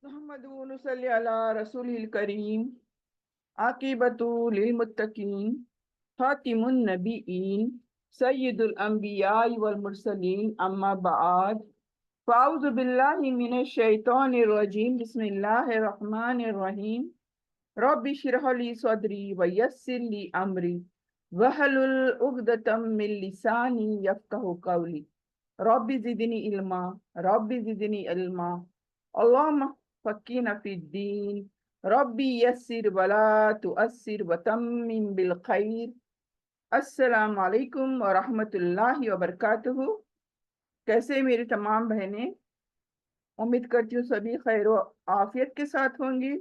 नहमदुहु नसल्ली अला रसूलिल करीम आकिबतु लिल मुत्तकीन खातिमुन नबीईन सय्यिदुल अंबिया वल मुरसलीन अम्मा बाद फ़ाऊज़ु बिल्लाहि मिनश शैतानिर रजीम बिस्मिल्लाहिर रहमानिर रहीम रब्बि इश्रह ली सदरी व यस्सिर ली अमरी वहलुल उक़दतम मिन लिसानी यफ़क़हू क़ौली रब्बि ज़िदनी इल्मा रब्बि ज़िदनी इल्मा अल्लाहुम्मा फ़क़्हिना फ़िद्दीन रब्बी यस्सिर वला तुअस्सिर वतम्मिम बिल खैर। अस्सलामु अलैकुम व रहमतुल्लाहि व बरकातुहू। कैसे मेरी तमाम बहनें, उम्मीद करती हूँ सभी खैर व आफियत के साथ होंगी।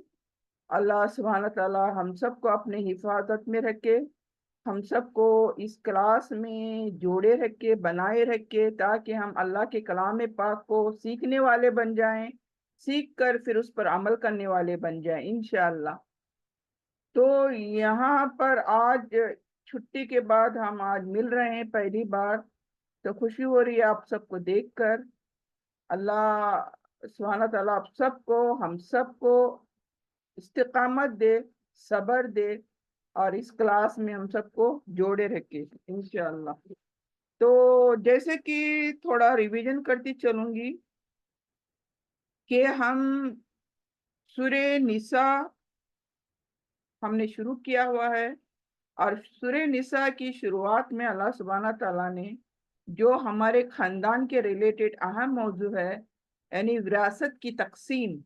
अल्लाह सुब्हानहू व तआला हम सबको अपने हिफाजत में रखे, हम सबको इस क्लास में जोड़े रखे, बनाए रखे, ताकि हम अल्लाह के कलाम पाक को सीखने वाले बन जाएं, सीख कर फिर उस पर अमल करने वाले बन जाएं इंशाअल्लाह। तो यहाँ पर आज छुट्टी के बाद हम आज मिल रहे हैं पहली बार, तो खुशी हो रही है आप सबको देखकर। अल्लाह सुब्हानहू व तआला आप सबको, हम सबको इस्तिकामत दे, सब्र दे और इस क्लास में हम सबको जोड़े रखे इंशाअल्लाह। तो जैसे कि थोड़ा रिवीजन करती चलूंगी कि हम सूरे निसा हमने शुरू किया हुआ है, और सूरे निसा की शुरुआत में अल्लाह सुब्हानहू तआला ने जो हमारे खानदान के रिलेटेड अहम मौजू है, यानी विरासत की तकसीम,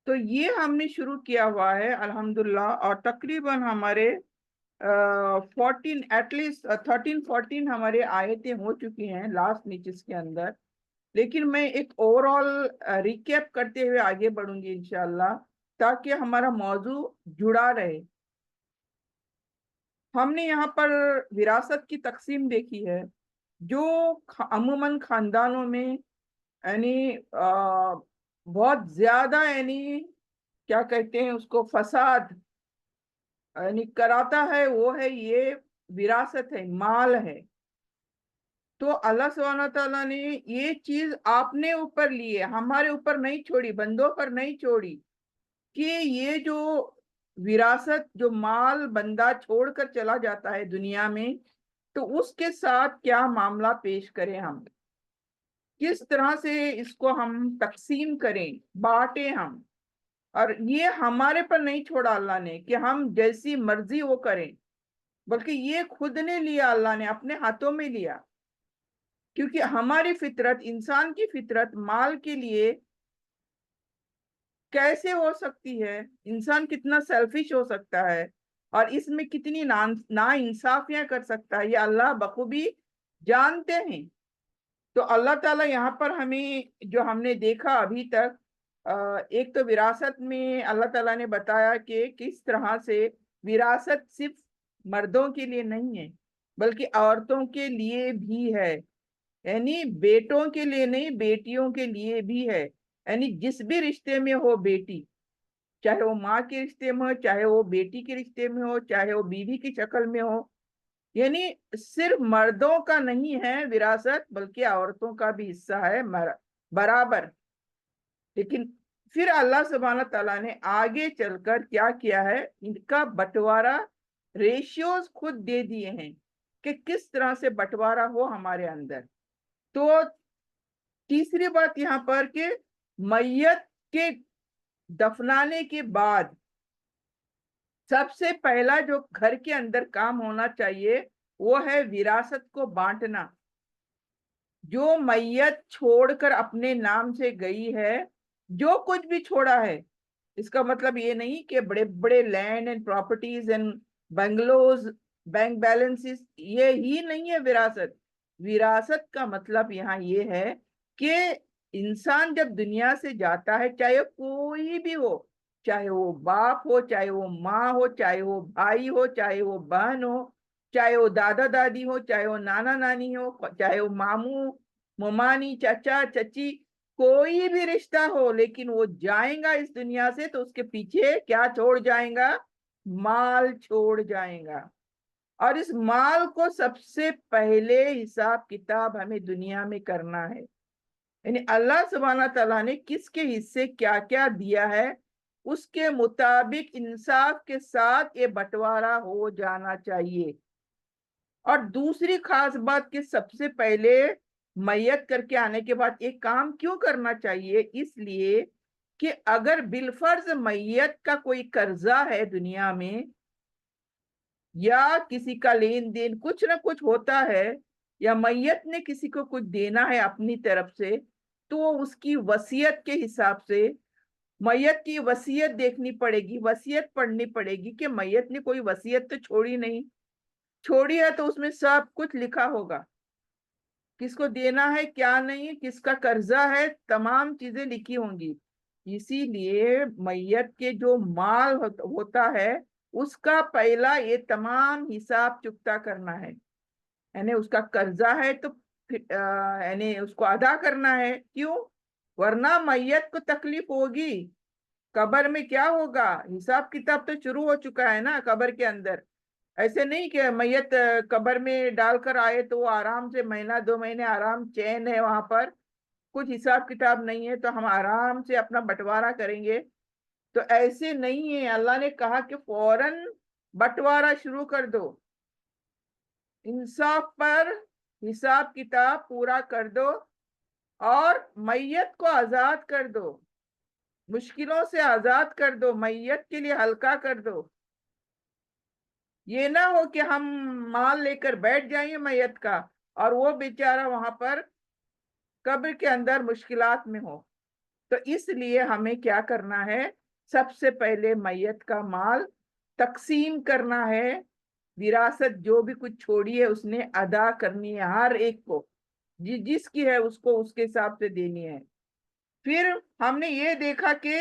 तो ये हमने शुरू किया हुआ है अल्हम्दुलिल्लाह। और तकरीबन हमारे 14 एटलीस्ट 13-14 हमारे आयतें हो चुकी हैं लास्ट नीचेस के अंदर। लेकिन मैं एक ओवरऑल रिकैप करते हुए आगे बढ़ूंगी इंशाअल्लाह, ताकि हमारा मौजू जुड़ा रहे। हमने यहाँ पर विरासत की तकसीम देखी है, जो अमूमन खानदानों में यानी बहुत ज्यादा यानी क्या कहते हैं उसको, फसाद यानी कराता है, वो है ये विरासत है, माल है। तो अल्लाह सुब्हानहू तआला ने ये चीज आपने ऊपर ली है, हमारे ऊपर नहीं छोड़ी, बंदों पर नहीं छोड़ी, कि ये जो विरासत, जो माल बंदा छोड़कर चला जाता है दुनिया में, तो उसके साथ क्या मामला पेश करें, हम किस तरह से इसको हम तकसीम करें, बांटे हम। और ये हमारे पर नहीं छोड़ा अल्लाह ने कि हम जैसी मर्जी वो करें, बल्कि ये खुद ने लिया, अल्लाह ने अपने हाथों में लिया। क्योंकि हमारी फितरत, इंसान की फितरत माल के लिए कैसे हो सकती है, इंसान कितना सेल्फिश हो सकता है और इसमें कितनी ना इंसाफियां कर सकता है, ये अल्लाह बखूबी जानते हैं। तो अल्लाह ताला यहाँ पर हमें, जो हमने देखा अभी तक, एक तो विरासत में अल्लाह ताला ने बताया कि किस तरह से विरासत सिर्फ मर्दों के लिए नहीं है, बल्कि औरतों के लिए भी है। यानी बेटों के लिए नहीं, बेटियों के लिए भी है। यानी जिस भी रिश्ते में हो बेटी, चाहे वो माँ के रिश्ते में हो, चाहे वो बेटी के रिश्ते में हो, चाहे वो बीवी की शक्ल में हो, यानी सिर्फ मर्दों का नहीं है विरासत, बल्कि औरतों का भी हिस्सा है बराबर। लेकिन फिर अल्लाह सुब्हानहू तआला ने आगे चलकर क्या किया है, इनका बंटवारा, रेशियोज खुद दे दिए हैं कि किस तरह से बंटवारा हो हमारे अंदर। तो तीसरी बात यहाँ पर कि मैयत के दफनाने के बाद सबसे पहला जो घर के अंदर काम होना चाहिए, वो है विरासत को बांटना। जो मैयत छोड़कर अपने नाम से गई है, जो कुछ भी छोड़ा है, इसका मतलब ये नहीं कि बड़े बड़े land and properties and bungalows, bank balances, ये ही नहीं है विरासत। विरासत का मतलब यहाँ ये है कि इंसान जब दुनिया से जाता है, चाहे कोई भी हो, चाहे वो बाप हो, चाहे वो माँ हो, चाहे वो भाई हो, चाहे वो बहन हो, चाहे वो दादा दादी हो, चाहे वो नाना नानी हो, चाहे वो मामू ममानी, चाचा चाची, कोई भी रिश्ता हो, लेकिन वो जाएगा इस दुनिया से तो उसके पीछे क्या छोड़ जाएगा, माल छोड़ जाएगा। और इस माल को सबसे पहले हिसाब किताब हमें दुनिया में करना है। यानी अल्लाह सुब्हाना तआला ने किसके हिस्से क्या क्या दिया है, उसके मुताबिक इंसाफ के साथ ये बंटवारा हो जाना चाहिए। और दूसरी खास बात कि सबसे पहले मैयत करके आने के बाद एक काम क्यों करना चाहिए, इसलिए कि अगर बिलफर्ज मैयत का कोई कर्जा है दुनिया में, या किसी का लेन देन कुछ ना कुछ होता है, या मैयत ने किसी को कुछ देना है अपनी तरफ से, तो उसकी वसीयत के हिसाब से मैयत की वसीयत देखनी पड़ेगी, वसीयत पढ़नी पड़ेगी कि मैयत ने कोई वसीयत तो छोड़ी नहीं, छोड़ी है तो उसमें सब कुछ लिखा होगा, किसको देना है क्या नहीं, किसका कर्जा है, तमाम चीजें लिखी होंगी। इसीलिए मैयत के जो माल होता है उसका पहला ये तमाम हिसाब चुकता करना है, यानी उसका कर्जा है तो यानी उसको अदा करना है। क्यों? वरना मैयत को तकलीफ होगी। कब्र में क्या होगा, हिसाब किताब तो शुरू हो चुका है ना कब्र के अंदर। ऐसे नहीं कि मैयत कब्र में डालकर आए तो वो आराम से महीना 2 महीने आराम चैन है वहां पर, कुछ हिसाब किताब नहीं है तो हम आराम से अपना बंटवारा करेंगे, तो ऐसे नहीं है। अल्लाह ने कहा कि फौरन बंटवारा शुरू कर दो, इंसाफ पर हिसाब किताब पूरा कर दो, और मैयत को आजाद कर दो, मुश्किलों से आजाद कर दो, मैयत के लिए हल्का कर दो। ये ना हो कि हम माल लेकर बैठ जाएंगे मैयत का और वो बेचारा वहां पर कब्र के अंदर मुश्किलात में हो। तो इसलिए हमें क्या करना है, सबसे पहले मैयत का माल तकसीम करना है, विरासत जो भी कुछ छोड़ी है उसने अदा करनी है, हर एक को जिसकी है उसको उसके हिसाब से देनी है। फिर हमने ये देखा कि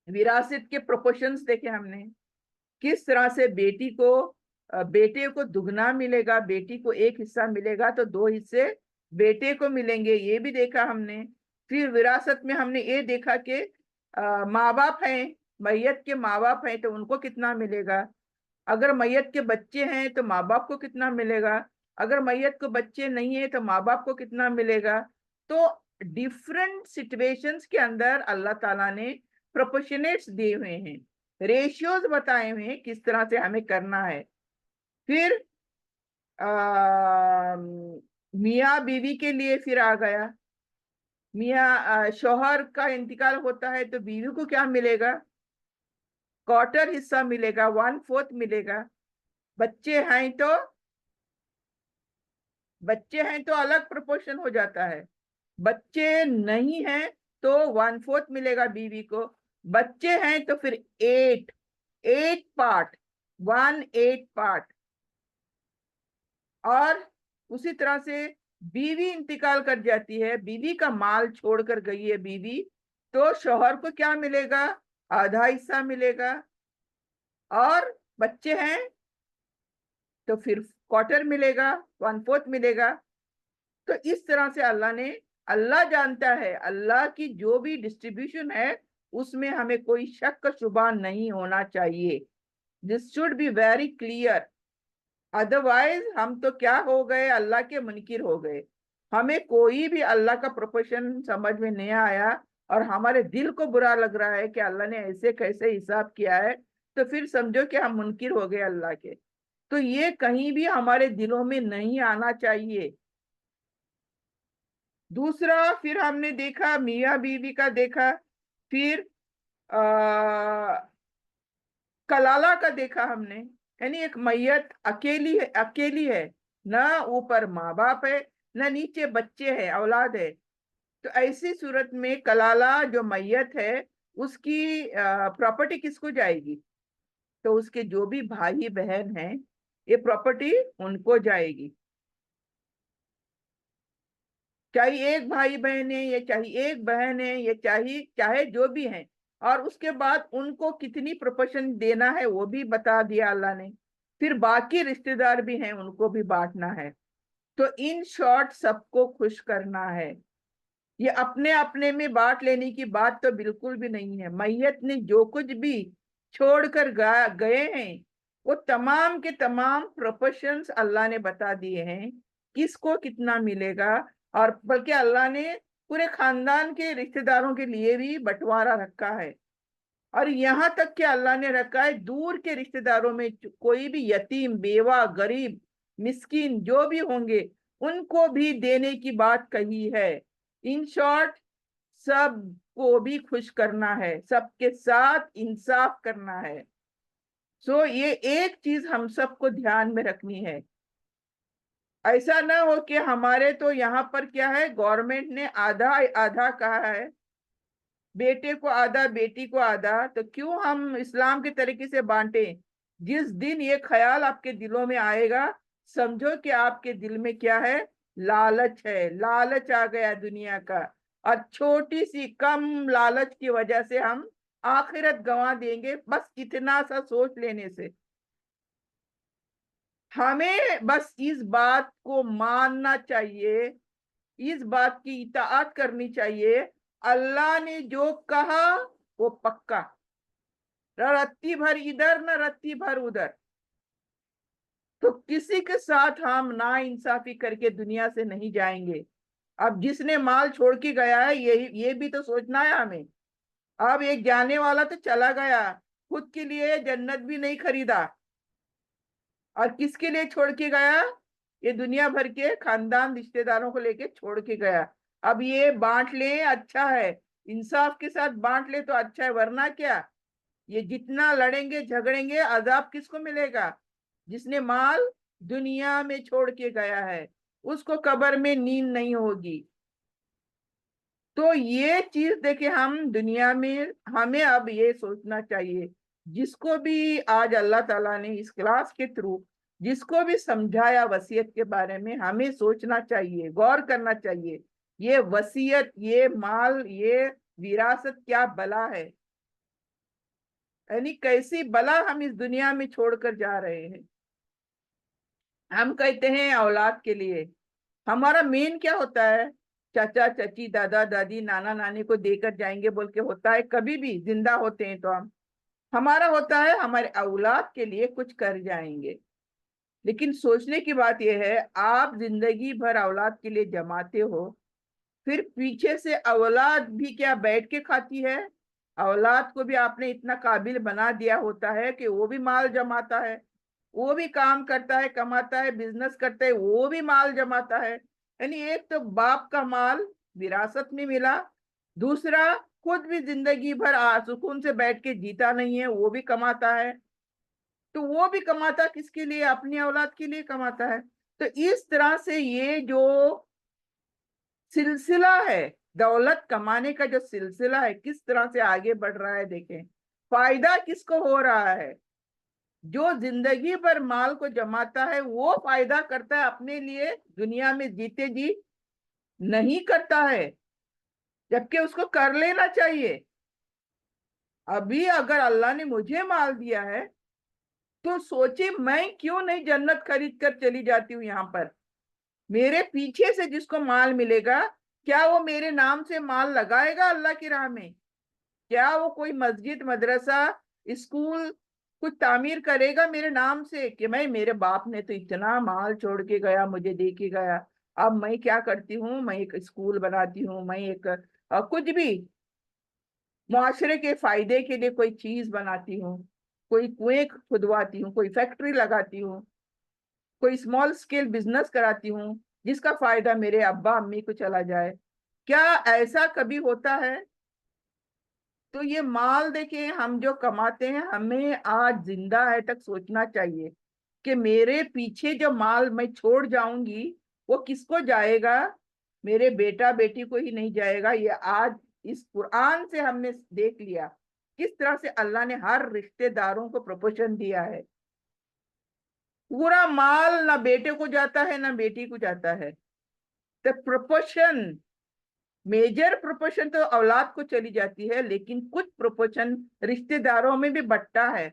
विरासत के प्रोपोर्शंस देखे हमने, किस तरह से बेटे को दुगना मिलेगा, बेटी को एक हिस्सा मिलेगा तो 2 हिस्से बेटे को मिलेंगे, ये भी देखा हमने। फिर विरासत में हमने ये देखा कि माँ बाप हैं, मैयत के माँ बाप हैं तो उनको कितना मिलेगा, अगर मैयत के बच्चे हैं तो माँ बाप को कितना मिलेगा, अगर मैयत को बच्चे नहीं है तो माँ बाप को कितना मिलेगा। तो डिफरेंट सिचुएशंस के अंदर अल्लाह ताला ने प्रोपोर्शनेट्स दिए हुए हैं, रेशियोज बताए हुए हैं किस तरह से हमें करना है। फिर मियाँ बीवी के लिए फिर आ गया, मियाँ शौहर का इंतकाल होता है तो बीवी को क्या मिलेगा, क्वार्टर हिस्सा मिलेगा, 1/4 मिलेगा। बच्चे हैं तो अलग प्रोपोर्शन हो जाता है, बच्चे नहीं हैं तो 1/4 मिलेगा बीवी को, बच्चे हैं तो फिर 8 पार्ट, 1/8 पार्ट। और उसी तरह से बीवी इंतकाल कर जाती है, बीवी का माल छोड़कर गई है बीवी, तो शौहर को क्या मिलेगा, आधा हिस्सा मिलेगा, और बच्चे हैं तो फिर क्वार्टर मिलेगा, 1/4 मिलेगा। तो इस तरह से अल्लाह जानता है, अल्लाह की जो भी डिस्ट्रीब्यूशन है उसमें हमें कोई शक शुबा नहीं होना चाहिए, this should be very clear. Otherwise हम तो क्या हो गए, अल्लाह के मुनकिर हो गए, हमें कोई भी अल्लाह का प्रोपोर्शन समझ में नहीं आया और हमारे दिल को बुरा लग रहा है कि अल्लाह ने ऐसे कैसे हिसाब किया है, तो फिर समझो कि हम मुनकिर हो गए अल्लाह के। तो ये कहीं भी हमारे दिलों में नहीं आना चाहिए। दूसरा फिर हमने देखा मियाँ बीवी का देखा, फिर कलाला का देखा हमने, यानी एक मैयत अकेली है, ना ऊपर माँ बाप है ना नीचे बच्चे हैं, औलाद है। तो ऐसी सूरत में कलाला जो मैयत है उसकी प्रॉपर्टी किसको जाएगी, तो उसके जो भी भाई बहन हैं ये प्रॉपर्टी उनको जाएगी, चाहे एक भाई बहन है या चाहे एक बहन है या चाहे जो भी है। और उसके बाद उनको कितनी प्रोपोर्शन देना है वो भी बता दिया अल्लाह ने। फिर बाकी रिश्तेदार भी हैं उनको भी बांटना है। तो इन शॉर्ट सबको खुश करना है, ये अपने अपने में बांट लेने की बात तो बिल्कुल भी नहीं है। मैयत ने जो कुछ भी छोड़कर गए हैं वो तमाम के तमाम प्रोपोर्शंस अल्लाह ने बता दिए हैं, किसको कितना मिलेगा, اور بلکہ اللہ نے پورے خاندان کے رشتہ داروں کے لیے بھی بٹوارا رکھا ہے، اور یہاں تک کہ اللہ نے رکھا ہے دور کے رشتہ داروں میں کوئی بھی یتیم، بیوہ، غریب، مسکین جو بھی ہوں گے ان کو بھی دینے کی بات کہی ہے۔ ان شارٹ، سب کو بھی خوش کرنا ہے، سب کے ساتھ انصاف کرنا ہے۔ یہ ایک چیز ہم سب کو دھیان میں رکھنی ہے۔ ایسا نہ ہو کہ ہمارے تو یہاں پر کیا ہے، گورنمنٹ نے آدھا آدھا کہا ہے، بیٹے کو آدھا بیٹی کو آدھا، تو کیوں ہم اسلام کے طریقے سے بانٹیں؟ جس دن یہ خیال آپ کے دلوں میں آئے گا، سمجھو کہ آپ کے دل میں کیا ہے، لالچ ہے، لالچ آ گیا دنیا کا، اور چھوٹی سی کم لالچ کی وجہ سے ہم آخرت گنوا دیں گے، بس اتنا سا سوچ لینے سے۔ ہمیں بس اس بات کو ماننا چاہیے، اس بات کی اطاعت کرنی چاہیے، اللہ نے جو کہا وہ پکا، نہ رتی بھر ادھر نہ رتی بھر ادھر۔ تو کسی کے ساتھ ہم نا انصافی کر کے دنیا سے نہیں جائیں گے۔ اب جس نے مال چھوڑ کے گیا ہے یہ بھی تو سوچنا ہے ہمیں۔ اب ایک جانے والا تو چلا گیا، خود کے لیے جنت بھی نہیں خریدا، اور کس کے لیے چھوڑ کے گیا؟ یہ دنیا بھر کے خاندان رشتہ داروں کو لے کے چھوڑ کے گیا۔ اب یہ بانٹ لیں اچھا ہے، انصاف کے ساتھ بانٹ لے تو اچھا ہے، ورنہ کیا، یہ جتنا لڑیں گے جھگڑیں گے، عذاب کس کو ملے گا؟ جس نے مال دنیا میں چھوڑ کے گیا ہے، اس کو قبر میں نیند نہیں ہوگی۔ تو یہ چیز دیکھیں، ہم دنیا میں ہمیں اب یہ سوچنا چاہیے، جس کو بھی آج اللہ تعالیٰ نے اس کلاس کے تھرو جس کو بھی سمجھایا وصیت کے بارے میں، ہمیں سوچنا چاہیے، غور کرنا چاہیے، یہ وصیت، یہ مال، یہ وراثت کیا بلا ہے، یعنی کیسی بلا ہم اس دنیا میں چھوڑ کر جا رہے ہیں۔ ہم کہتے ہیں اولاد کے لیے، ہمارا مین کیا ہوتا ہے؟ چچا چچی، دادا دادی، نانا نانی کو دے کر جائیں گے بول کے ہوتا ہے؟ کبھی بھی زندہ ہوتے ہیں تو ہمارا ہوتا ہے ہمارے اولاد کے لیے کچھ کر جائیں گے۔ لیکن سوچنے کی بات یہ ہے، آپ زندگی بھر اولاد کے لیے جماتے ہو، پھر پیچھے سے اولاد بھی کیا بیٹھ کے کھاتی ہے؟ اولاد کو بھی آپ نے اتنا قابل بنا دیا ہوتا ہے کہ وہ بھی مال جماتا ہے، وہ بھی کام کرتا ہے، کماتا ہے، بزنس کرتا ہے، وہ بھی مال جماتا ہے۔ یعنی ایک تو باپ کا مال وراثت میں ملا، دوسرا خود بھی زندگی بھر سکون سے بیٹھ کے جیتا نہیں ہے، وہ بھی کماتا ہے۔ تو وہ بھی کماتا کس کے لیے؟ اپنی اولاد کے لیے کماتا ہے۔ تو اس طرح سے یہ جو سلسلہ ہے، دولت کمانے کا جو سلسلہ ہے، کس طرح سے آگے بڑھ رہا ہے دیکھیں۔ فائدہ کس کو ہو رہا ہے؟ جو زندگی بھر مال کو جماتا ہے وہ فائدہ کرتا ہے اپنے لیے، دنیا میں جیتے جی نہیں کرتا ہے، جبکہ اس کو کر لینا چاہیے۔ ابھی اگر اللہ نے مجھے مال دیا ہے تو سوچے میں کیوں نہیں جنت خرید کر چلی جاتی ہوں یہاں پر۔ میرے پیچھے سے جس کو مال ملے گا، کیا وہ میرے نام سے مال لگائے گا اللہ کی راہ میں؟ کیا وہ کوئی مسجد، مدرسہ، اسکول کچھ تعمیر کرے گا میرے نام سے؟ کہ میں میرے باپ نے تو اتنا مال چھوڑ کے گیا، مجھے دے کے گیا، اب میں کیا کرتی ہوں، میں ایک اسکول بناتی ہوں، میں ایک کچھ بھی معاشرے کے فائدے کے لیے کوئی چیز بناتی ہوں، کوئی کنویں کھدواتی ہوں، کوئی فیکٹری لگاتی ہوں، کوئی اسمال اسکیل بزنس کراتی ہوں جس کا فائدہ میرے ابا امی کو چلا جائے؟ کیا ایسا کبھی ہوتا ہے؟ تو یہ مال دیکھیں، ہم جو کماتے ہیں، ہمیں آج زندہ ہے تک سوچنا چاہیے کہ میرے پیچھے جو مال میں چھوڑ جاؤں گی وہ کس کو جائے گا؟ میرے بیٹا بیٹی کو ہی نہیں جائے گا۔ یہ آج اس قرآن سے ہم نے دیکھ لیا کس طرح سے اللہ نے ہر رشتے داروں کو پروپورشن دیا ہے۔ پورا مال نہ بیٹے کو جاتا ہے نہ بیٹی کو جاتا ہے، تو پروپورشن، میجر پروپورشن تو اولاد کو چلی جاتی ہے، لیکن کچھ پروپورشن رشتے داروں میں بھی بٹتا ہے۔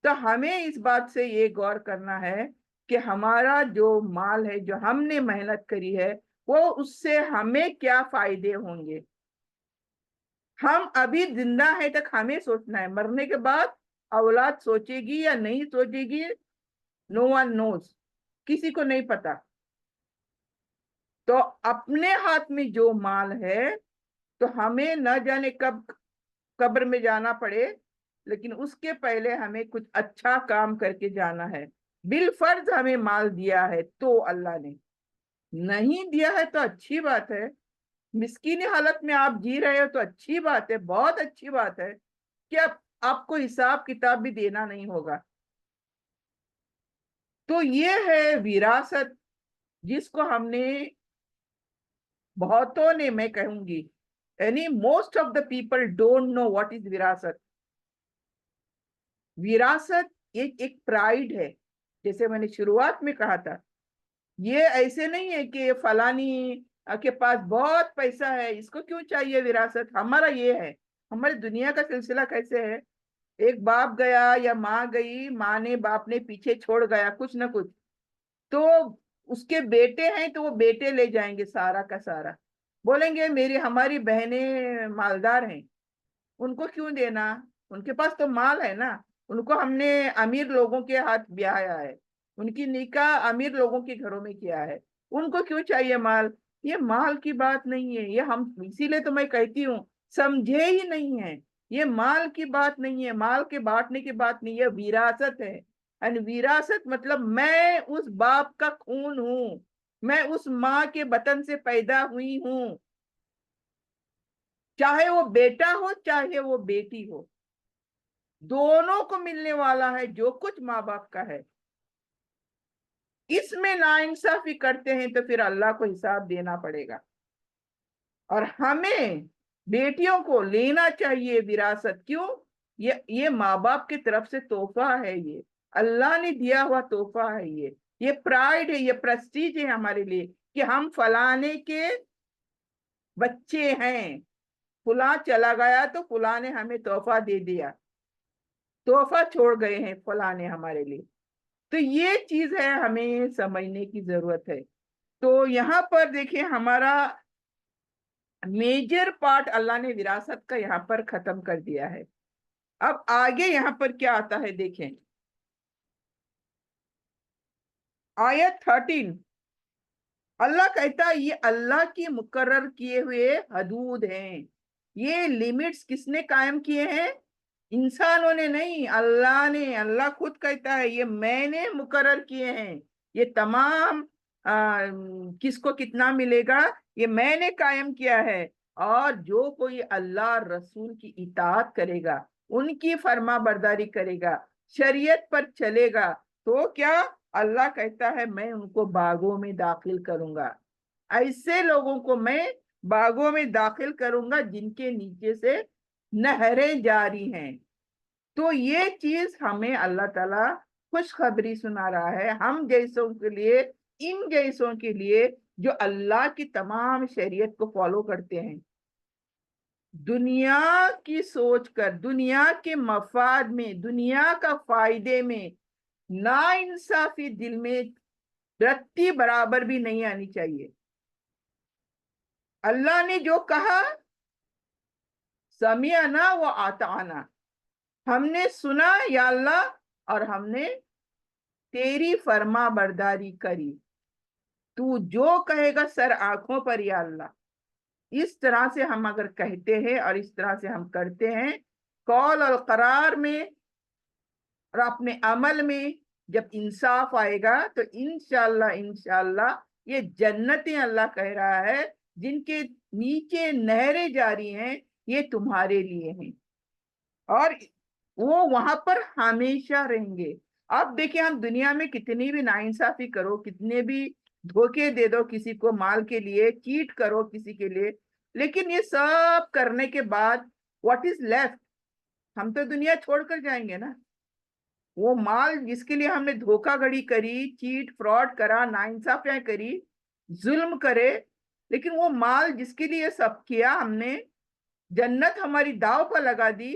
تو ہمیں اس بات سے یہ غور کرنا ہے کہ ہمارا جو مال ہے، جو ہم نے محنت کری ہے، وہ اس سے ہمیں کیا فائدے ہوں گے۔ ہم ابھی زندہ ہیں تک ہمیں سوچنا ہے، مرنے کے بعد اولاد سوچے گی یا نہیں سوچے گی، نو ون نوز، کسی کو نہیں پتا۔ تو اپنے ہاتھ میں جو مال ہے تو ہمیں نہ جانے کب قبر میں جانا پڑے، لیکن اس کے پہلے ہمیں کچھ اچھا کام کر کے جانا ہے۔ بالفرض ہمیں مال دیا ہے تو اللہ نے، نہیں دیا ہے تو اچھی بات ہے، مسکینی حالت میں آپ جی رہے ہو تو اچھی بات ہے، بہت اچھی بات ہے کہ اب آپ کو حساب کتاب بھی دینا نہیں ہوگا۔ تو یہ ہے وراثت، جس کو ہم نے بہتوں نے، میں کہوں گی یعنی most of the people don't know what is وراثت۔ وراثت ایک پرائڈ ہے، جیسے میں نے شروعات میں کہا تھا، یہ ایسے نہیں ہے کہ فلانی کے پاس بہت پیسہ ہے اس کو کیوں چاہیے وراثت۔ ہمارا یہ ہے، ہماری دنیا کا سلسلہ کیسے ہے، ایک باپ گیا یا ماں گئی، ماں نے باپ نے پیچھے چھوڑ گیا کچھ نہ کچھ، تو اس کے بیٹے ہیں تو وہ بیٹے لے جائیں گے سارا کا سارا، بولیں گے ہماری بہنیں مالدار ہیں ان کو کیوں دینا، ان کے پاس تو مال ہے نا، ان کو ہم نے امیر لوگوں کے ہاتھ بیایا ہے، ان کی نکاح امیر لوگوں کے گھروں میں کیا ہے، ان کو کیوں چاہیے مال۔ یہ مال کی بات نہیں ہے، یہ ہم اسی لیے تو میں کہتی ہوں سمجھے ہی نہیں ہے، یہ مال کی بات نہیں ہے، مال کے بانٹنے کی بات نہیں ہے، وراثت ہے۔ وراثت مطلب میں اس باپ کا خون ہوں، میں اس ماں کے بطن سے پیدا ہوئی ہوں، چاہے وہ بیٹا ہو چاہے وہ بیٹی ہو، دونوں کو ملنے والا ہے جو کچھ ماں باپ کا ہے۔ اس میں ناانصافی کرتے ہیں تو پھر اللہ کو حساب دینا پڑے گا، اور ہمیں بیٹیوں کو لینا چاہیے وراثت۔ کیوں؟ یہ ماں باپ کی طرف سے تحفہ ہے، یہ اللہ نے دیا ہوا تحفہ ہے، یہ پرائڈ ہے، یہ پرسٹیج ہے ہمارے لیے کہ ہم فلانے کے بچے ہیں، فلاں چلا گیا تو فلاں نے ہمیں تحفہ دے دیا، تحفہ چھوڑ گئے ہیں فلاں نے ہمارے لیے۔ تو یہ چیز ہے ہمیں سمجھنے کی ضرورت ہے۔ تو یہاں پر دیکھیں ہمارا میجر پارٹ اللہ نے وراثت کا یہاں پر ختم کر دیا ہے۔ اب آگے یہاں پر کیا آتا ہے دیکھیں، آیت 13 اللہ کہتا ہے یہ اللہ کی مقرر کیے ہوئے حدود ہیں، یہ لیمٹس کس نے قائم کیے ہیں؟ انسانوں نے نہیں، اللہ نے۔ اللہ خود کہتا ہے یہ میں نے مقرر کیے ہیں، یہ تمام کس کو کتنا ملے گا یہ میں نے قائم کیا ہے، اور جو کوئی اللہ رسول کی اطاعت کرے گا، ان کی فرما برداری کرے گا، شریعت پر چلے گا، تو کیا اللہ کہتا ہے میں ان کو باغوں میں داخل کروں گا، ایسے لوگوں کو میں باغوں میں داخل کروں گا جن کے نیچے سے نہریں جاری ہیں۔ تو یہ چیز ہمیں اللہ تعالیٰ خوشخبری سنا رہا ہے ہم جیسوں کے لیے، ان جیسوں کے لیے جو اللہ کی تمام شریعت کو فالو کرتے ہیں، دنیا کی سوچ کر، دنیا کے مفاد میں، دنیا کا فائدے میں ناانصافی دل میں رتی برابر بھی نہیں آنی چاہیے۔ اللہ نے جو کہا سمعنا و اطعنا، ہم نے سنا یا اللہ اور ہم نے تیری فرما برداری کری، تو جو کہے گا سر آنکھوں پر یا اللہ، اس طرح سے ہم اگر کہتے ہیں اور اس طرح سے ہم کرتے ہیں قول اور قرار میں اور اپنے عمل میں، جب انصاف آئے گا تو انشاءاللہ یہ جنتیں اللہ کہہ رہا ہے جن کے نیچے نہریں جاری ہیں، یہ تمہارے لیے ہیں، اور وہ وہاں پر ہمیشہ رہیں گے۔ اب دیکھیں ہم دنیا میں کتنی بھی ناانصافی کرو، کتنے بھی دھوکے دے دو کسی کو مال کے لیے، چیٹ کرو کسی کے لیے، لیکن یہ سب کرنے کے بعد واٹ از لیفٹ؟ ہم تو دنیا چھوڑ کر جائیں گے نا۔ وہ مال جس کے لیے ہم نے دھوکہ گڑی کری، چیٹ فراڈ کرا، ناانصافیاں کری، ظلم کرے، لیکن وہ مال جس کے لیے سب کیا ہم نے، جنت ہماری داؤ پر لگا دی،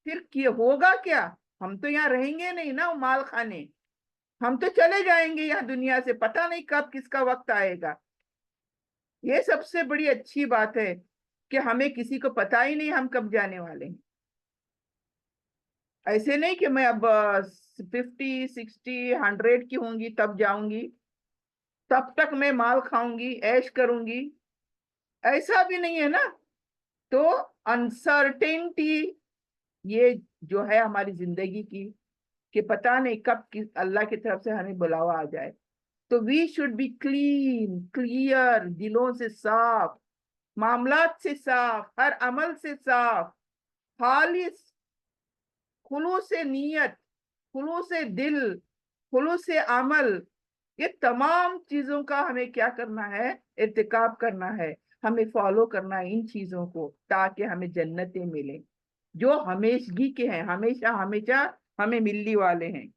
پھر ہوگا کیا؟ ہم تو یہاں رہیں گے نہیں نا، مال خانے، ہم تو چلے جائیں گے یہاں دنیا سے، پتہ نہیں کب کس کا وقت آئے گا۔ یہ سب سے بڑی اچھی بات ہے کہ ہمیں کسی کو پتہ ہی نہیں ہم کب جانے والے ہیں۔ ایسے نہیں کہ میں اب 50 60 100 کی ہوں گی تب جاؤں گی، तब तक मैं माल खाऊंगी, ऐश करूंगी, ऐसा भी नहीं है ना। तो अनसर्टेनिटी ये जो है हमारी जिंदगी की, कि पता नहीं कब अल्लाह की तरफ से हमें बुलावा आ जाए। तो we should be clean, clear, दिलों से साफ, मामलात से साफ, हर अमल से साफ, खालिस, खुलूस नीयत, खुलूस दिल, खुलूस अमल, ये तमाम चीजों का हमें क्या करना है, इर्तिकाब करना है, हमें फॉलो करना है इन चीजों को, ताकि हमें जन्नतें मिले जो हमेशगी के हैं, हमेशा हमेशा हमें मिलने वाले हैं।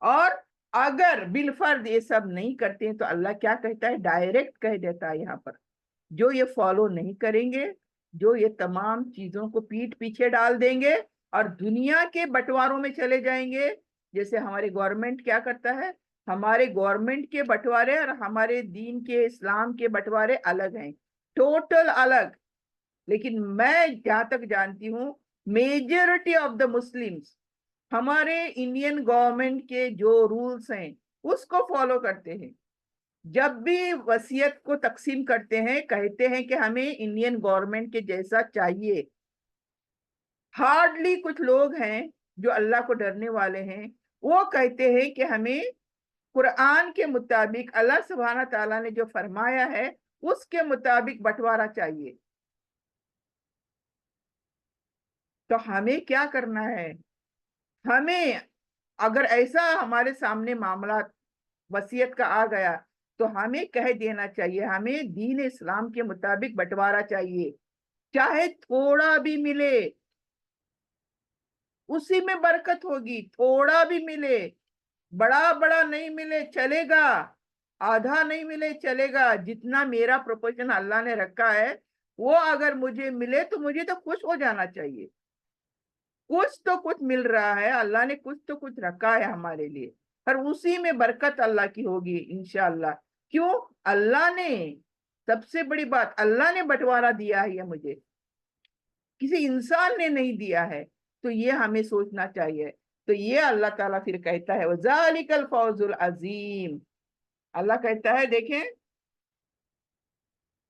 और अगर बिलफर्ज ये सब नहीं करते हैं तो अल्लाह क्या कहता है, डायरेक्ट कह देता है यहाँ पर, जो ये फॉलो नहीं करेंगे, जो ये तमाम चीजों को पीठ पीछे डाल देंगे और दुनिया के बंटवारों में चले जाएंगे। जैसे हमारी गवर्नमेंट क्या करता है, हमारे गवर्नमेंट के बंटवारे और हमारे दीन के, इस्लाम के बंटवारे अलग हैं, टोटल अलग। लेकिन मैं जहां तक जानती हूँ, मेजॉरिटी ऑफ द मुस्लिम्स हमारे इंडियन गवर्नमेंट के जो रूल्स हैं उसको फॉलो करते हैं। जब भी वसीयत को तकसीम करते हैं, कहते हैं कि हमें इंडियन गवर्नमेंट के जैसा चाहिए। हार्डली कुछ लोग हैं जो अल्लाह को डरने वाले हैं, वो कहते हैं कि हमें कुरान के मुताबिक, अल्लाह सुब्हाना ताला ने जो फरमाया है उसके मुताबिक बंटवारा चाहिए। तो हमें क्या करना है, हमें अगर ऐसा हमारे सामने मामला वसीयत का आ गया तो हमें कह देना चाहिए, हमें दीन इस्लाम के मुताबिक बंटवारा चाहिए, चाहे थोड़ा भी मिले उसी में बरकत होगी, थोड़ा भी मिले, बड़ा बड़ा नहीं मिले चलेगा, आधा नहीं मिले चलेगा, जितना मेरा प्रोपोर्शन अल्लाह ने रखा है वो अगर मुझे मिले तो मुझे तो खुश हो जाना चाहिए। कुछ तो कुछ मिल रहा है, अल्लाह ने कुछ तो कुछ रखा है हमारे लिए, और उसी में बरकत अल्लाह की होगी इंशाअल्लाह। क्यों, अल्लाह ने, सबसे बड़ी बात, अल्लाह ने बंटवारा दिया है ये मुझे, किसी इंसान ने नहीं दिया है। तो ये हमें सोचना चाहिए। तो ये अल्लाह ताला फिर कहता है वज़ालिकल फौजुल अजीम, अल्लाह कहता है देखें,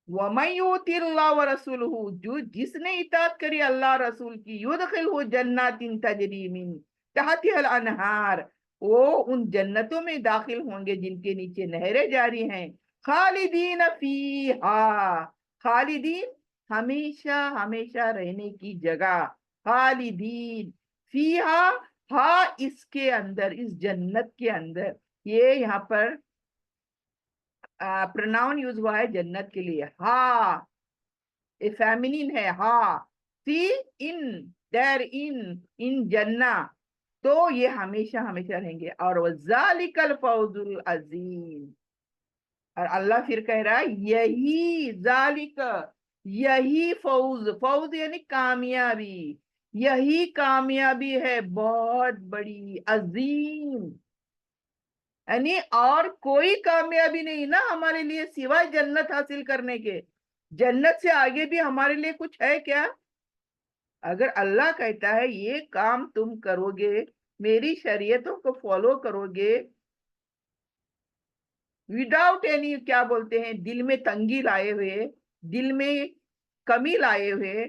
वमयुतिल्लाह व रसूलहू, जो जिसने इताअत करी अल्लाह रसूल की, युदखिलहु जन्नातिन तजरी मिन तहतिहल अनहार, वो उन जन्नतों में दाखिल होंगे जिनके नीचे नहरें जारी हैं, खालिदीन फीहा, खालिदीन हमेशा हमेशा रहने की जगह, खालिदीन फीहा, हा इसके अंदर, इस जन्नत के अंदर, ये यहाँ पर प्रोनाउन यूज हुआ है जन्नत के लिए, हा, ये फेमिनिन है हा, सी, इन, देर इन, इन जन्ना, तो ये हमेशा हमेशा रहेंगे। और वज़ालिकल फौजुल अजीम, और अल्लाह फिर कह रहा है यही जालिक, यही फौज, फौज यानी कामयाबी, यही कामयाबी है बहुत बड़ी, अजीम, यानी और कोई कामयाबी नहीं ना हमारे लिए सिवाय जन्नत हासिल करने के। जन्नत से आगे भी हमारे लिए कुछ है क्या? अगर अल्लाह कहता है ये काम तुम करोगे, मेरी शरीयतों को फॉलो करोगे, विदाउट एनी, क्या बोलते हैं, दिल में तंगी लाए हुए, दिल में कमी लाए हुए,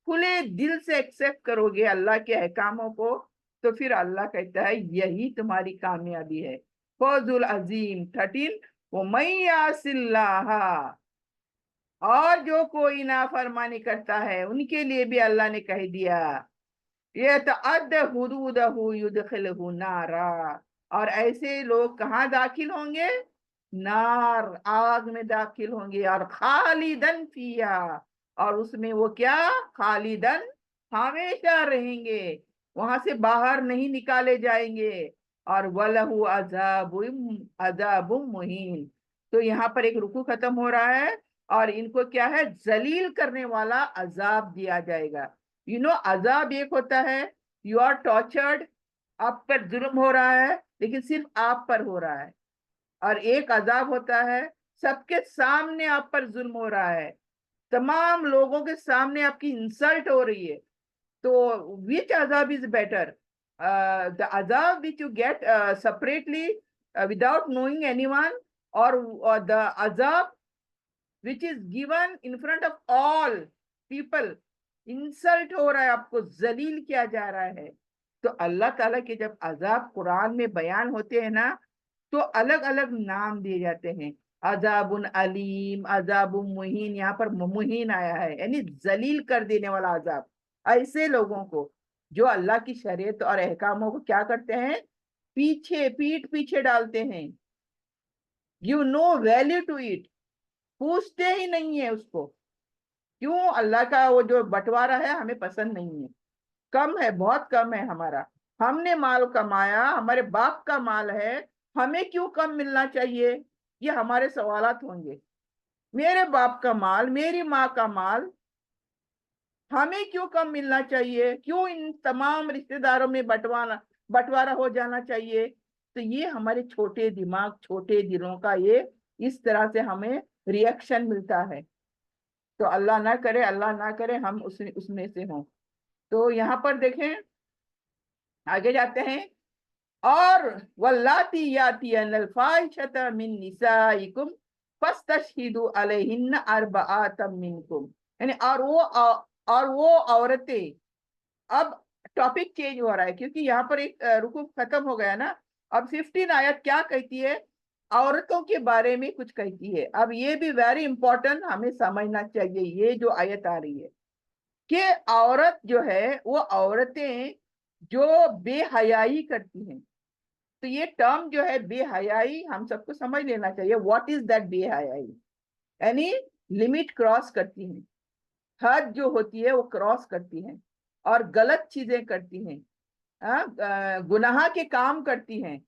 खुले दिल से एक्सेप्ट करोगे अल्लाह के अहकामों को, तो फिर अल्लाह कहता है यही तुम्हारी कामयाबी है। फौजुल अजीम 13, वो मैयासिल्लाह, और जो कोई नाफरमानी करता है उनके लिए भी अल्लाह ने कह दिया, ये तअद्द हुदूदहु युदखिलहु नारा, और ऐसे लोग कहाँ दाखिल होंगे, नार, आग में दाखिल होंगे, और खालिदन फिया, और उसमें वो क्या, खालिदन हमेशा रहेंगे, वहां से बाहर नहीं निकाले जाएंगे, और वलहु अजाबुम मुहीन। तो यहाँ पर एक रुकू खत्म हो रहा है, और इनको क्या है, जलील करने वाला अजाब दिया जाएगा। अजाब एक होता है, यू आर टॉर्चर्ड, आप पर जुल्म हो रहा है लेकिन सिर्फ आप पर हो रहा है, और एक अजाब होता है सबके सामने आप पर जुल्म हो रहा है, तमाम लोगों के सामने आपकी इंसल्ट हो रही है। तो विच अजाब इज बेटर, द अजाब which you get separately, without knowing anyone, or the azab which is given in front of all people, insult हो रहा है, आपको जलील किया जा रहा है। तो अल्लाह ताला के जब अजाब कुरान में बयान होते हैं ना, तो अलग अलग नाम दिए जाते हैं। अजाबुन अलीम, अजाबुन मुहीन, यहाँ पर मुहीन आया है यानी जलील कर देने वाला अजाब। ऐसे लोगों को जो अल्लाह की शरीयत और अहकामों को क्या करते हैं, पीठ पीछे डालते हैं, give no value to it, पूछते ही नहीं है उसको। क्यों? अल्लाह का वो जो बंटवारा है हमें पसंद नहीं है, कम है, बहुत कम है हमारा। हमने माल कमाया, हमारे बाप का माल है, हमें क्यों कम मिलना चाहिए, ये हमारे सवालात होंगे। मेरे बाप का माल, मेरी माँ का माल, हमें क्यों कम मिलना चाहिए, क्यों इन तमाम रिश्तेदारों में बंटवारा हो जाना चाहिए। तो ये हमारे छोटे दिमाग, छोटे दिलों का ये इस तरह से हमें रिएक्शन मिलता है। तो अल्लाह ना करे, अल्लाह ना करे हम उसमें से हों। तो यहाँ पर देखें, आगे जाते हैं, और वल्लाती यातियनल फाहिशता मिन निसाइकुम फस्तशहिदू अलैहिन्ना अर्बआतम मिनकुम, यानी और वो औरतें, अब टॉपिक चेंज हो रहा है क्योंकि यहाँ पर एक रुकू खत्म हो गया ना। अब 15 आयत क्या कहती है, औरतों के बारे में कुछ कहती है। अब ये भी वेरी इंपॉर्टेंट हमें समझना चाहिए, ये जो आयत आ रही है कि औरत जो है वो औरतें जो बेहयाई करती हैं। तो ये टर्म जो है बेहयाई हम सबको समझ लेना चाहिए, व्हाट इज दैट बेहयाई, यानी लिमिट क्रॉस करती हैं, हद जो होती है वो क्रॉस करती हैं और गलत चीजें करती हैं, गुनाह के काम करती हैं।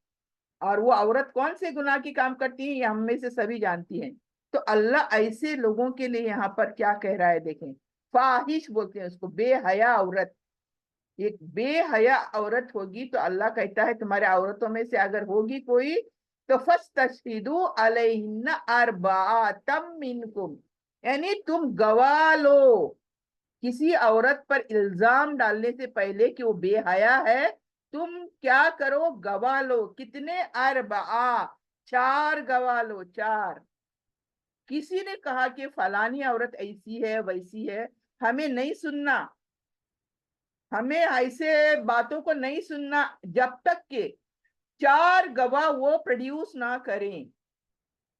और वो औरत कौन से गुनाह के काम करती है, ये हम में से सभी जानती हैं। तो अल्लाह ऐसे लोगों के लिए यहाँ पर क्या कह रहा है, देखें, फाहिश बोलते हैं उसको, बेहया औरत। एक बेहया औरत होगी तो अल्लाह कहता है तुम्हारे औरतों में से अगर होगी कोई तो फस्तशहिदू अलैहिन्ना अर्बाअतम मिनकुम, यानी तुम गवाह लो किसी औरत पर इल्जाम डालने से पहले कि वो बेहया है, तुम क्या करो, गवाह लो। कितने? अरबा, 4 गवाह लो, 4। किसी ने कहा कि फलानी औरत ऐसी है वैसी है, हमें नहीं सुनना, हमें ऐसे बातों को नहीं सुनना जब तक के 4 गवाह वो प्रोड्यूस ना करें।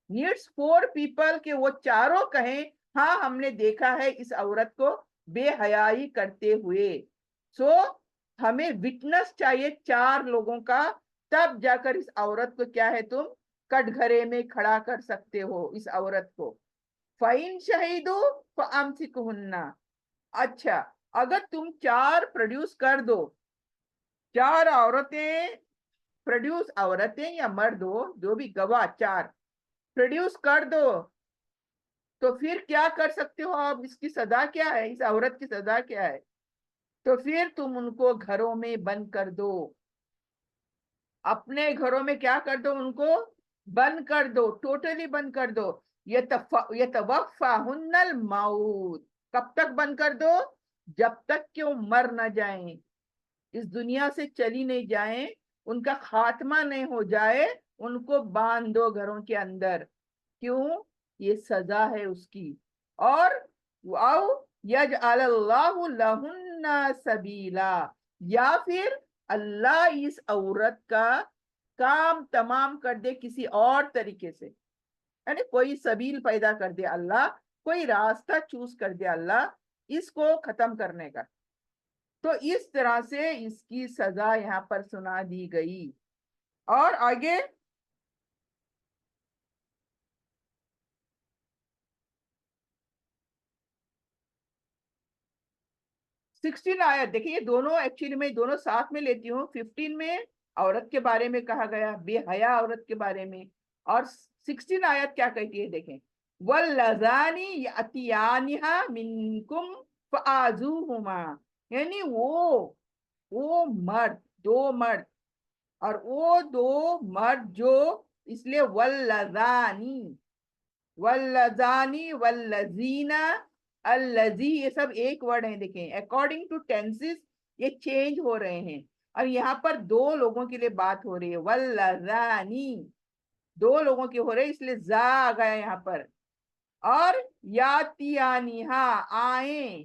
नीड्स 4 पीपल के वो चारों कहें हाँ हमने देखा है इस औरत को बेहयाई करते हुए। सो हमें विटनेस चाहिए 4 लोगों का, तब जाकर इस औरत को क्या है, तुम कटघरे में खड़ा कर सकते हो इस औरत को। फाइन शहीदो फअमसिकुहुन्ना, अच्छा अगर तुम 4 प्रोड्यूस कर दो, 4 औरतें प्रोड्यूस, औरतें या मर्द हो जो भी गवाह 4 प्रोड्यूस कर दो, तो फिर क्या कर सकते हो आप, इसकी सजा क्या है, इस औरत की सजा क्या है? तो फिर तुम उनको घरों में बंद कर दो, अपने घरों में क्या कर दो, उनको बंद कर दो, टोटली बंद कर दो। यतवफ़ाहुन्नल मौत, कब तक बंद कर दो? जब तक कि वो मर ना जाएं, इस दुनिया से चली नहीं जाएं, उनका खात्मा नहीं हो जाए, उनको बांध दो घरों के अंदर। क्यों? ये सजा है उसकी। और वाओ यजअलल्लाहु लहुन्ना सबीला, या फिर अल्लाह इस औरत का काम तमाम कर दे किसी और तरीके से, यानी कोई सबील पैदा कर दे अल्लाह, कोई रास्ता चूज कर दे अल्लाह इसको खत्म करने का। तो इस तरह से इसकी सजा यहाँ पर सुना दी गई। और आगे 16 आयत देखिए, दोनों एक्चुअली मैं दोनों साथ में लेती हूँ। 15 में औरत के बारे में कहा गया, बेहया औरत के बारे में, और 16 आयत क्या कहती है देखें, वल्लज़ानी यअतियानिहा मिनकुम फआज़ूहुमा, यानी वो मर्द, 2 मर्द, और वो 2 मर्द जो, इसलिए वल्लज़ानी, वल्लज़ानी वल्लज़ीना, अल्लज़ी, ये सब एक वर्ड है। देखें अकॉर्डिंग टू टेंसेस ये चेंज हो रहे हैं, और यहाँ पर 2 लोगों के लिए बात हो रही है, वल्लज़ानी, دو لوگوں کی ہو رہی اس لیے زا آ گیا یہاں پر. اور یاتیانیہا آئیں.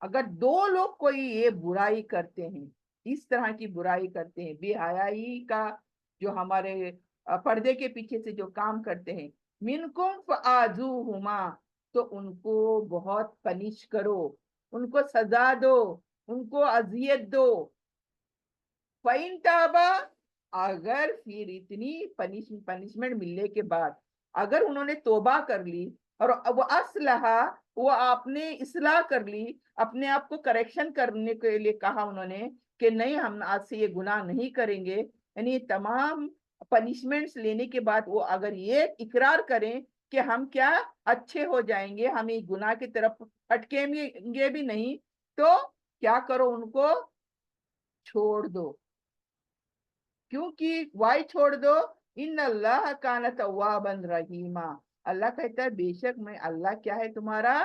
اگر دو لوگ کوئی یہ برائی کرتے ہیں، اس طرح کی برائی کرتے ہیں، بے حیائی کا جو ہمارے پردے کے پیچھے سے جو کام کرتے ہیں، منکم فآذوہما، تو ان کو بہت پنش کرو، ان کو سزا دو، ان کو اذیت دو. فَإِن تَابَا، اگر پھر اتنی پنشمنٹ ملنے کے بعد اگر انہوں نے توبہ کر لی اور وہ اصلحہ، وہ آپ نے اصلاح کر لی، اپنے آپ کو کریکشن کرنے کے لیے کہا انہوں نے کہ نہیں ہم آج سے یہ گناہ نہیں کریں گے، یعنی تمام پنشمنٹس لینے کے بعد وہ اگر یہ اقرار کریں کہ ہم کیا اچھے ہو جائیں گے، ہم یہ گناہ کی طرف ہٹکیں گے بھی نہیں، تو کیا کرو، ان کو چھوڑ دو. کیونکہ وائی چھوڑ دو؟ ان اللہ کان توابا رحیما، اللہ کہتا ہے بے شک میں اللہ کیا ہے، تمہارا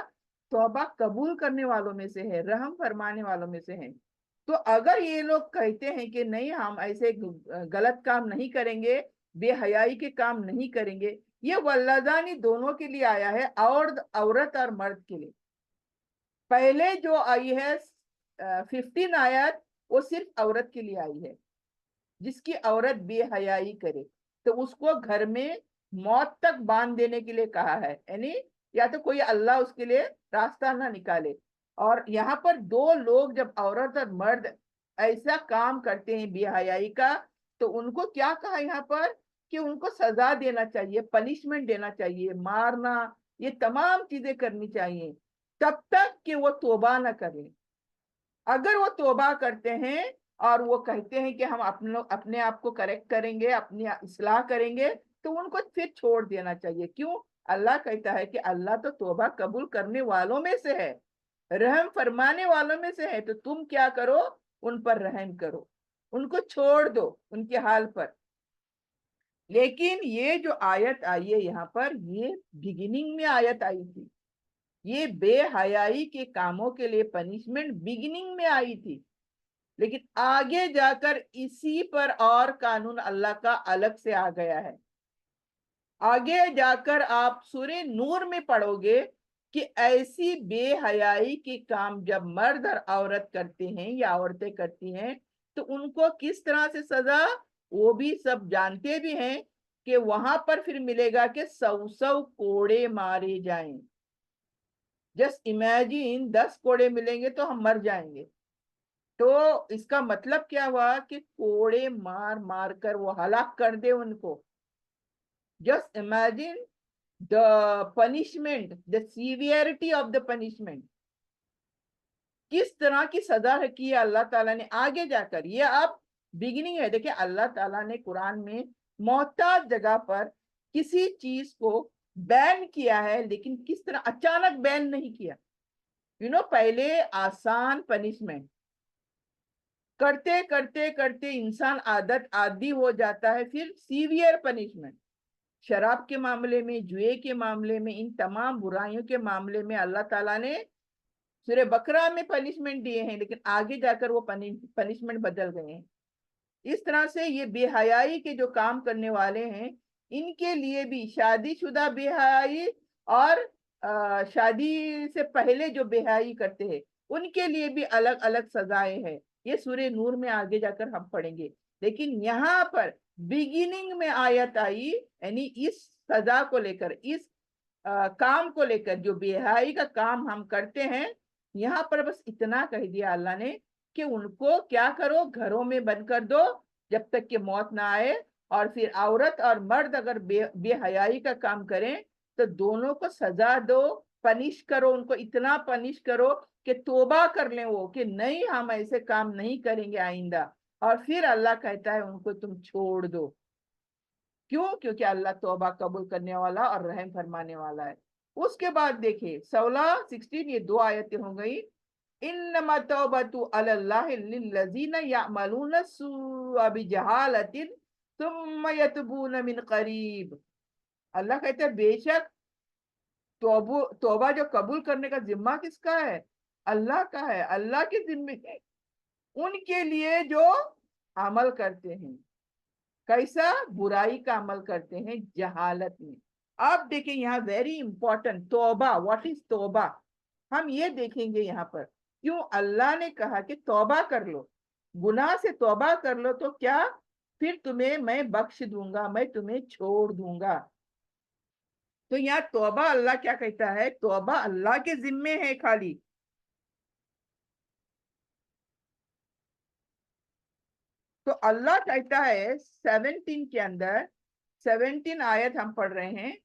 توبہ قبول کرنے والوں میں سے ہے، رحم فرمانے والوں میں سے ہے. تو اگر یہ لوگ کہتے ہیں کہ نہیں ہم ایسے غلط کام نہیں کریں گے، بے حیائی کے کام نہیں کریں گے، یہ واللذانی دونوں کے لیے آیا ہے، عورت اور مرد کے لیے. پہلے جو آئی ہے 15 آیت وہ صرف عورت کے لیے آئی ہے. جس کی عورت بے حیائی کرے تو اس کو گھر میں موت تک باندھ دینے کے لیے کہا ہے، یعنی یا تو کوئی اللہ اس کے لیے راستہ نہ نکالے. اور یہاں پر دو لوگ جب عورت اور مرد ایسا کام کرتے ہیں بے حیائی کا، تو ان کو کیا کہا یہاں پر کہ ان کو سزا دینا چاہیے، پنشمنٹ دینا چاہیے، مارنا، یہ تمام چیزیں کرنی چاہیے تب تک کہ وہ توبہ نہ کریں. اگر وہ توبہ کرتے ہیں اور وہ کہتے ہیں کہ ہم اپنے آپ کو کریکٹ کریں گے، اپنی اصلاح کریں گے، تو ان کو پھر چھوڑ دینا چاہیے. کیوں؟ اللہ کہتا ہے کہ اللہ تو توبہ قبول کرنے والوں میں سے ہے، رحم فرمانے والوں میں سے ہے. تو تم کیا کرو، ان پر رحم کرو، ان کو چھوڑ دو ان کے حال پر. لیکن یہ جو آیت آئی ہے یہاں پر، یہ بگننگ میں آیت آئی تھی. یہ بے حیائی کے کاموں کے لیے پنشمنٹ بگننگ میں آئی تھی، لیکن آگے جا کر اسی پر اور قانون اللہ کا الگ سے آ گیا ہے. آگے جا کر آپ سورہ نور میں پڑھو گے کہ ایسی بے حیائی کے کام جب مرد اور عورت کرتے ہیں یا عورتیں کرتی ہیں تو ان کو کس طرح سے سزا، وہ بھی سب جانتے بھی ہیں کہ وہاں پر پھر ملے گا کہ 100 کوڑے مارے جائیں. جسٹ امیجن 10 کوڑے ملیں گے تو ہم مر جائیں گے. تو اس کا مطلب کیا ہوا کہ کوڑے مار مار کر وہ ہلاک کر دے ان کو. Just imagine the punishment, the severity of the punishment. کس طرح کی سزا رکھی ہے اللہ تعالیٰ نے آگے جا کر. یہ اب بگننگ ہے. دیکھیں اللہ تعالیٰ نے قرآن میں محتاط جگہ پر کسی چیز کو بین کیا ہے، لیکن کس طرح اچانک بین نہیں کیا. پہلے آسان پنشمنٹ کرتے کرتے کرتے انسان عادی ہو جاتا ہے، پھر سیویئر پنشمنٹ. شراب کے معاملے میں، جوئے کے معاملے میں، ان تمام برائیوں کے معاملے میں اللہ تعالیٰ نے سورہ بقرہ میں پنشمنٹ دیے ہیں، لیکن آگے جا کر وہ پنشمنٹ بدل گئے ہیں. اس طرح سے یہ بے حیائی کے جو کام کرنے والے ہیں، ان کے لیے بھی شادی شدہ بے حیائی اور شادی سے پہلے جو بے حیائی کرتے ہیں ان کے لیے بھی الگ الگ سزائیں ہیں. یہ سورہ نور میں آگے جا کر ہم پڑھیں گے. لیکن یہاں پر بگننگ میں آیت آئی، یعنی اس سزا کو لے کر، اس کام کو لے کر جو بے حیائی کا کام ہم کرتے ہیں، یہاں پر بس اتنا کہہ دیا اللہ نے کہ ان کو کیا کرو، گھروں میں بند کر دو جب تک کہ موت نہ آئے. اور پھر عورت اور مرد اگر بے حیائی کا کام کریں تو دونوں کو سزا دو، پنش کرو، ان کو اتنا پنش کرو کہ توبہ کر لیں وہ کہ نہیں ہم ایسے کام نہیں کریں گے آئندہ. اور پھر اللہ کہتا ہے ان کو تم چھوڑ دو. کیوں؟ کیونکہ اللہ توبہ قبول کرنے والا اور رحم فرمانے والا ہے. اس کے بعد دیکھیں 16 یہ 2 آیتیں ہو گئی. انما توبۃ علی اللہ للذین یعملون السوء بجہالۃ ثم یتوبون من قریب. اللہ کہتا ہے بے شک توبہ جو قبول کرنے کا ذمہ کس کا ہے؟ اللہ کا ہے. اللہ کے ذمے ان کے لیے جو عمل کرتے ہیں कैसा? बुराई का अमल करते हैं जहालत में। अब देखें यहाँ वेरी इंपॉर्टेंट, तौबा, व्हाट इज तौबा, हम ये देखेंगे यहाँ पर क्यों अल्लाह ने कहा कि तौबा कर लो, गुनाह से तौबा कर लो तो क्या, फिर तुम्हें मैं बख्श दूंगा, मैं तुम्हें छोड़ दूंगा। तो यहाँ तौबा अल्लाह क्या कहता है, तौबा अल्लाह के जिम्मे है खाली। तो अल्लाह कहता है 17 के अंदर, 17 आयत हम पढ़ रहे हैं,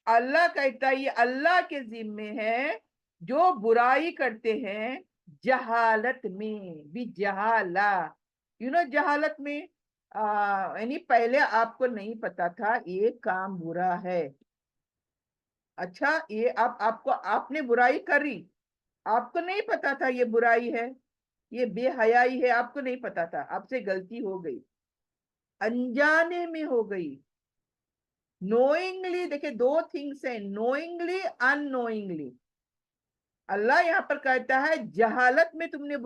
अल्लाह कहता है ये अल्लाह के जिम्मे है जो बुराई करते हैं जहालत में भी, जहाला, जहालत में यानी पहले आपको नहीं पता था ये काम बुरा है। अच्छा, ये अब आपको, आपने बुराई करी, आपको नहीं पता था ये बुराई है, ये बेहयाई है, आपको नहीं पता था, आपसे गलती हो गई, अनजाने में हो गई। नोइंगली, देखिए दो थिंग्स है, नोइंगली, अननोइंगली। अल्लाह यहाँ पर कहता है जहालत में तुमने